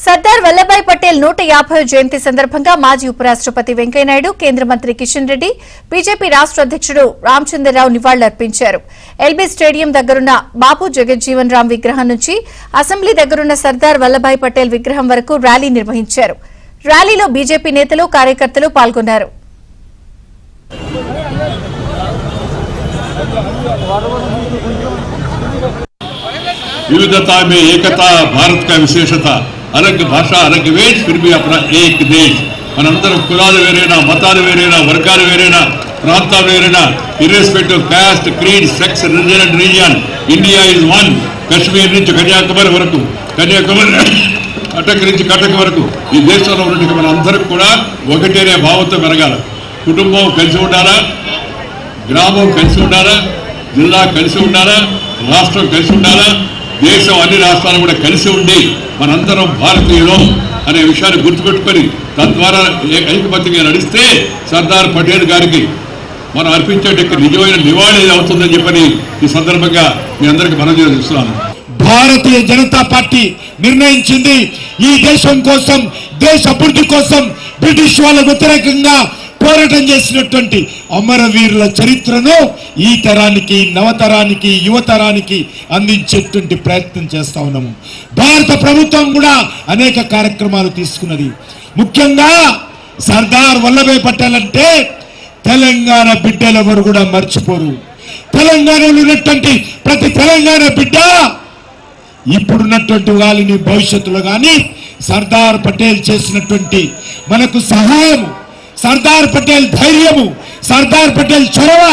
సర్దార్ వల్లభాయ్ పటేల్ 150వ జయంతి సందర్భంగా మాజీ ఉపరాష్ట్రపతి వెంకయ్యనాయుడు, కేంద్ర మంత్రి కిషన్ రెడ్డి, బీజేపీ రాష్ట్ర అధ్యక్షుడు రామచంద్రరావు నివాళులర్పించారు. ఎల్బీ స్టేడియం దగ్గరున్న బాబు జగజ్జీవన్ రామ్ విగ్రహం నుంచి అసెంబ్లీ దగ్గరున్న సర్దార్ వల్లభాయ్ పటేల్ విగ్రహం వరకు ర్యాలీ నిర్వహించారు. ర్యాలీలో బీజేపీ నేతలు, కార్యకర్తలు పాల్గొన్నారు. विविधता में एकता भारत का विशेषता, अलग भाषा अलग वेश फिर भी अपना एक देश. మనందరం కులాలు వేరేనా, మతాలు వేరేనా, వర్గాలు వేరేనా, ప్రాంతాలు వేరేనా, irrespective of caste, creed, sex, religion and region, India is one. Kashmir నుంచి కన్యాకుమారి వరకు, కన్యాకుమారి కటక్ నుంచి కటక్ వరకు ఈ దేశంలో ఉన్నట్టు మన అందరం కూడా ఒకటేనే భావంతో పెరగాల. కుటుంబం కలిసి ఉండాలా, గ్రామం కలిసి ఉండాలా, జిల్లా కలిసి ఉండాలా, రాష్ట్రం కలిసి ఉండాలా, దేశం అన్ని రాష్ట్రాలు కూడా కలిసి ఉండి మనందరం భారతీయులం అనే విషయాన్ని గుర్తుపెట్టుకొని తద్వారా ఐకమత్యంగా నడిస్తే సర్దార్ పటేల్ గారికి మనం అర్పించేట నిజమైన నివాళి అవుతుందని చెప్పని ఈ సందర్భంగా మీ అందరికీ మనం చేస్తున్నాను. భారతీయ జనతా పార్టీ నిర్ణయించింది ఈ దేశం కోసం, దేశ అభివృద్ధి కోసం బ్రిటిష్ వాళ్ళ వ్యతిరేకంగా పోరాటం చేసినటువంటి అమరవీరుల చరిత్రను ఈ తరానికి, నవతరానికి, యువతరానికి అందించేటువంటి ప్రయత్నం చేస్తా ఉన్నాము. భారత ప్రభుత్వం కూడా అనేక కార్యక్రమాలు తీసుకున్నది. ముఖ్యంగా సర్దార్ వల్లభాయ్ పటేల్ అంటే తెలంగాణ బిడ్డలెవరు కూడా మర్చిపోరు. తెలంగాణలో ఉన్నటువంటి ప్రతి తెలంగాణ బిడ్డ ఇప్పుడున్నటువంటి వాళ్ళని భవిష్యత్తులో కానీ సర్దార్ పటేల్ చేసినటువంటి మనకు సహాయం, సర్దార్ పటేల్ ధైర్యము, సర్దార్ పటేల్ చొరవ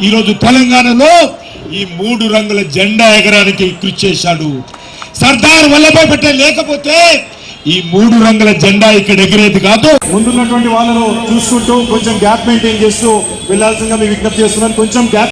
ఈరోజు తెలంగాణలో ఈ 3 రంగుల జెండా ఎగరానికి కృషి చేశాడు. సర్దార్ వల్లభాయ్ పటేల్ లేకపోతే ఈ 3 రంగుల జెండా ఇక్కడ ఎగిరేది కాదు. ముందున్నటువంటి వాళ్ళను చూసుకుంటూ కొంచెం గ్యాప్ మెయింటైన్ చేస్తూ వెళ్లాల్సిందిగా మీ విజ్ఞప్తి చేస్తున్నాను. కొంచెం గ్యాప్